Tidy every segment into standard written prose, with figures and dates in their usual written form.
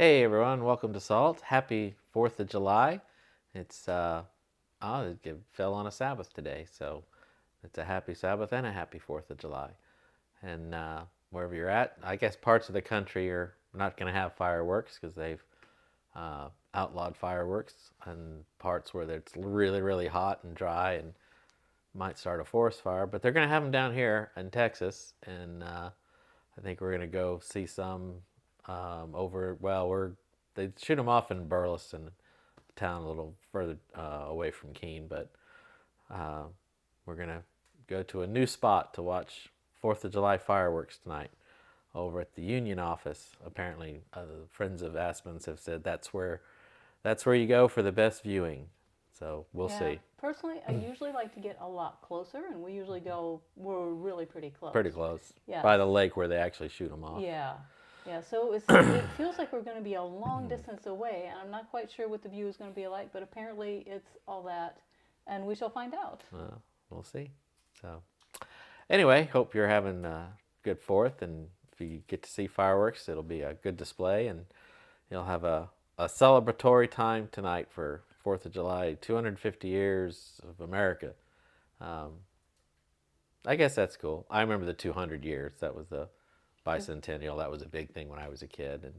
Hey everyone, welcome to Salt. Happy 4th of July. It's it fell on a Sabbath today, so it's a happy Sabbath and a happy 4th of July. And wherever you're at, I guess parts of the country are not going to have fireworks because they've outlawed fireworks, and parts where it's really, really hot and dry and might start a forest fire. But they're going to have them down here in Texas, and I think we're going to go see some they shoot them off in Burleson, town a little further away from Keene, but uh, we're going to go to a new spot to watch 4th of July fireworks tonight over at the Union office. Apparently, friends of Aspen's have said that's where you go for the best viewing. So we'll Yeah, see. personally, I usually like to get a lot closer, and we usually go, we're really pretty close. Pretty close Yes. by the lake where they actually shoot them off. Yeah. Yeah, so it feels like we're going to be a long distance away, and I'm not quite sure what the view is going to be like, but apparently it's all that, and we shall find out. We'll see. So anyway, hope you're having a good 4th, and if you get to see fireworks, it'll be a good display, and you'll have a celebratory time tonight for 4th of July, 250 years of America. Um, I guess that's cool. I remember the 200 years. That was the bicentennial. That was a big thing when I was a kid, and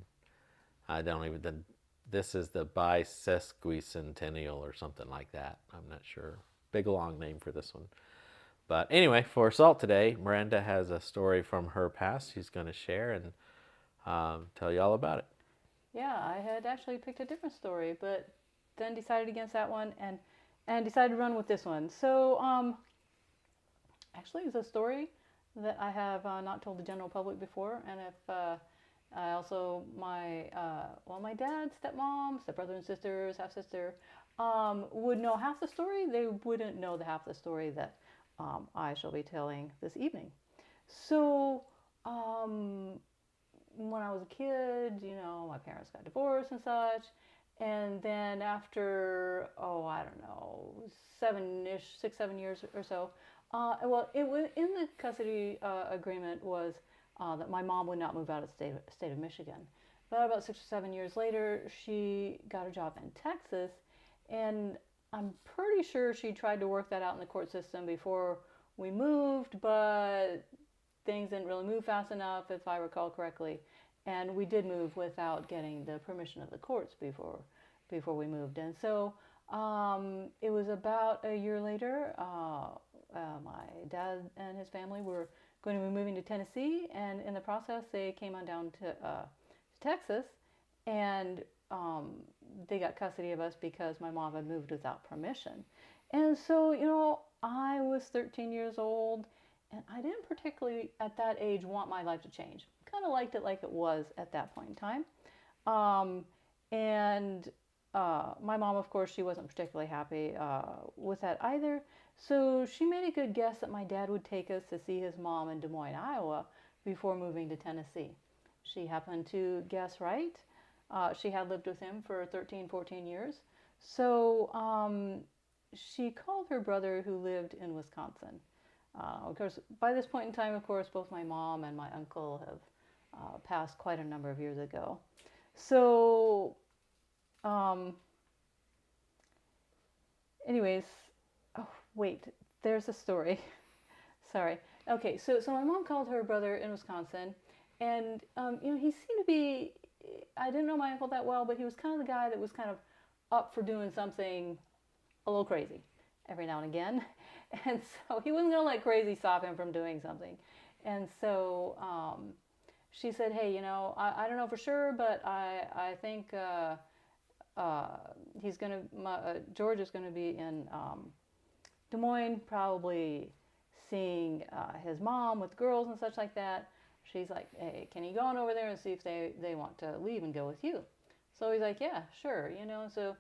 I don't even. This is the bisesquicentennial or something like that. I'm not sure. Big long name for this one. But anyway, for Salt today, Miranda has a story from her past she's going to share and tell you all about it. Yeah, I had actually picked a different story, but then decided against that one and decided to run with this one. So, actually, it's a story that I have not told the general public before, and if I also my dad, stepmom, stepbrother and sisters, half sister, would know half the story. They wouldn't know the half the story that I shall be telling this evening. So, um, when I was a kid, my parents got divorced and such. And then after, I don't know, 6, 7 years or so, well, it was in the custody agreement was that my mom would not move out of the state of Michigan. But about 6 or 7 years later, she got a job in Texas, and I'm pretty sure she tried to work that out in the court system before we moved, but things didn't really move fast enough, if I recall correctly. And we did move without getting the permission of the courts before we moved. And so it was about a year later. My dad and his family were going to be moving to Tennessee, and in the process, they came on down to Texas, and they got custody of us because my mom had moved without permission. And so, I was 13 years old, and I didn't particularly at that age want my life to change. Kind of liked it like it was at that point in time. Um, and my mom, of course, she wasn't particularly happy with that either. So she made a good guess that my dad would take us to see his mom in Des Moines, Iowa, before moving to Tennessee. She happened to guess right. She had lived with him for 13, 14 years. So she called her brother who lived in Wisconsin. Of course, by this point in time, of course, both my mom and my uncle have passed quite a number of years ago. So, um, anyways, oh, wait, there's a story. Sorry. Okay, so my mom called her brother in Wisconsin, and he seemed to be. I didn't know my uncle that well, but he was kind of the guy that was kind of up for doing something a little crazy every now and again, and so he wasn't gonna let crazy stop him from doing something. And so she said, "Hey, I don't know for sure, but I think uh, George is gonna be in Des Moines, probably seeing his mom with girls and such like that." She's like, "Hey, can you go on over there and see if they want to leave and go with you?" So he's like, "Yeah, sure." So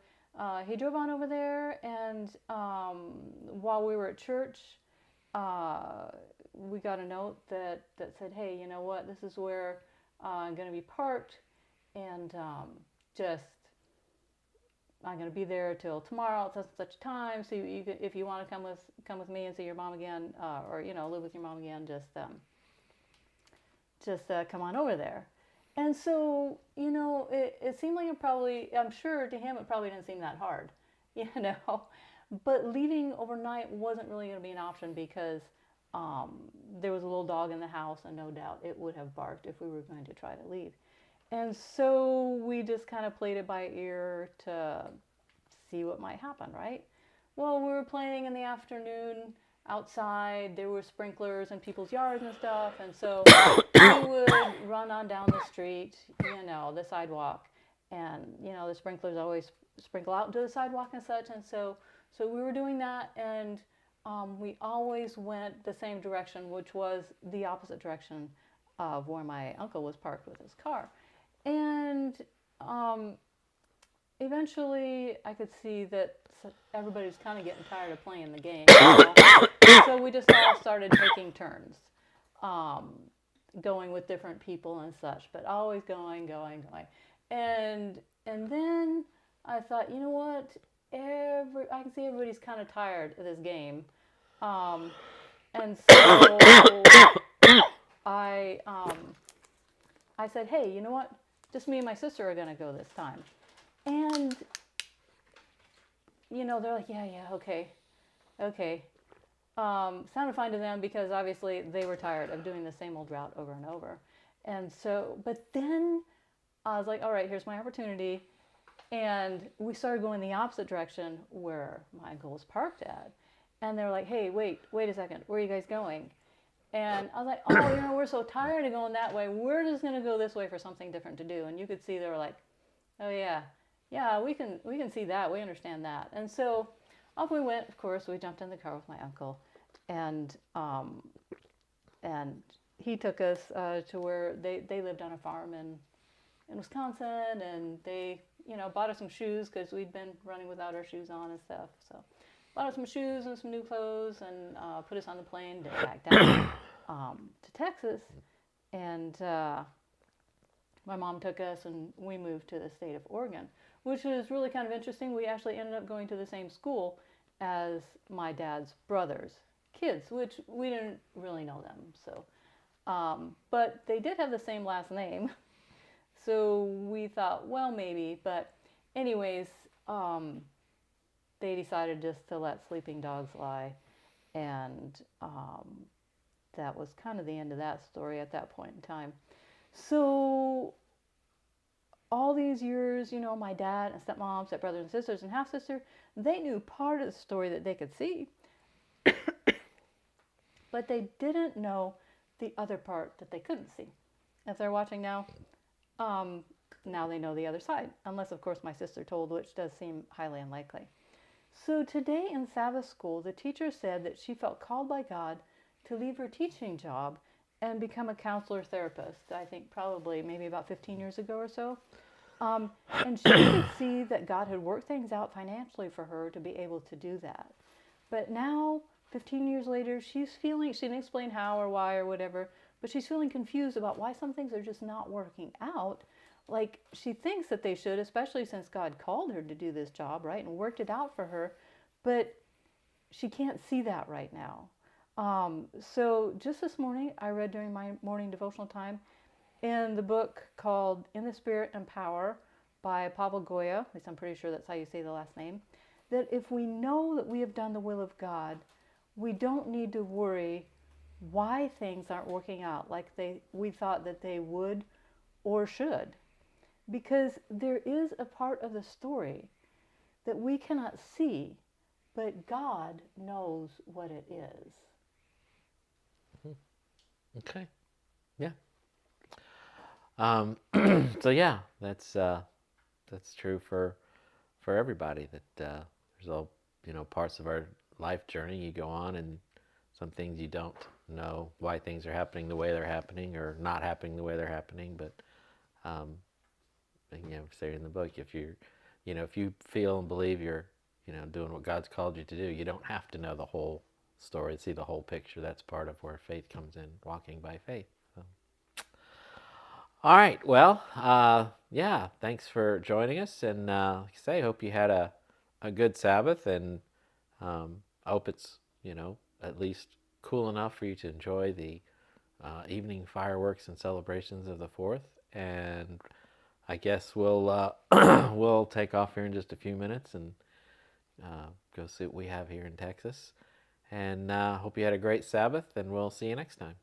he drove on over there, and while we were at church, uh, we got a note that said, "Hey, you know what? This is where I'm going to be parked, and just I'm going to be there till tomorrow at such and such a time. So if you want to come with me and see your mom again, or live with your mom again, just come on over there." And so, it seemed like I'm sure to him it probably didn't seem that hard, you know. But leaving overnight wasn't really going to be an option because um, there was a little dog in the house, and no doubt it would have barked if we were going to try to leave. And so we just kind of played it by ear to see what might happen, right? Well, we were playing in the afternoon outside. There were sprinklers in people's yards and stuff. And so we would run on down the street, the sidewalk. And, the sprinklers always sprinkle out into the sidewalk and such. And so we were doing that. And we always went the same direction, which was the opposite direction of where my uncle was parked with his car. And eventually I could see that everybody's kind of getting tired of playing the game. So we just all started taking turns, um, going with different people and such, but always going. And then I thought, you know what? I can see everybody's kind of tired of this game. Um, and so I said, hey, you know what? Just me and my sister are going to go this time. And, they're like, yeah, okay. Sounded fine to them because obviously they were tired of doing the same old route over and over. And so, but then I was like, all right, here's my opportunity. And we started going the opposite direction where my uncle was parked at. And they're like, hey, wait a second. Where are you guys going? And I was like, oh, we're so tired of going that way. We're just going to go this way for something different to do. And you could see they were like, oh, yeah, we can see that. We understand that. And so off we went. Of course, we jumped in the car with my uncle, and he took us to where they lived on a farm in Wisconsin, and they bought us some shoes because we'd been running without our shoes on and stuff. So bought us some shoes and some new clothes, and put us on the plane to back down to Texas, and my mom took us and we moved to the state of Oregon, which was really kind of interesting. We actually ended up going to the same school as my dad's brother's kids, which we didn't really know them. So, but they did have the same last name. So we thought, well, maybe. But anyways, they decided just to let sleeping dogs lie. And that was kind of the end of that story at that point in time. So all these years, my dad and stepmom, stepbrothers and sisters and half sister, they knew part of the story that they could see, but they didn't know the other part that they couldn't see. If they're watching now, now they know the other side, unless of course my sister told, which does seem highly unlikely. So today in Sabbath school, the teacher said that she felt called by God to leave her teaching job and become a counselor therapist. I think probably maybe about 15 years ago or so. And she could see that God had worked things out financially for her to be able to do that. But now, 15 years later, she didn't explain how or why or whatever, but she's feeling confused about why some things are just not working out. Like she thinks that they should, especially since God called her to do this job, right, and worked it out for her. But she can't see that right now. So just this morning, I read during my morning devotional time in the book called In the Spirit and Power by Pavel Goya, at least I'm pretty sure that's how you say the last name, that if we know that we have done the will of God, we don't need to worry why things aren't working out like we thought that they would or should. Because there is a part of the story that we cannot see, but God knows what it is. Okay. Yeah. So yeah, that's true for everybody. That there's all parts of our life journey you go on, and some things you don't know why things are happening the way they're happening or not happening the way they're happening. But say in the book, if you feel and believe you're doing what God's called you to do, you don't have to know the whole story, see the whole picture. That's part of where faith comes in, walking by faith. So. All right. Well, yeah. Thanks for joining us, and like I say, I hope you had a good Sabbath, and I hope it's at least cool enough for you to enjoy the evening fireworks and celebrations of the 4th. and I guess we'll we'll take off here in just a few minutes and go see what we have here in Texas. And hope you had a great Sabbath, and we'll see you next time.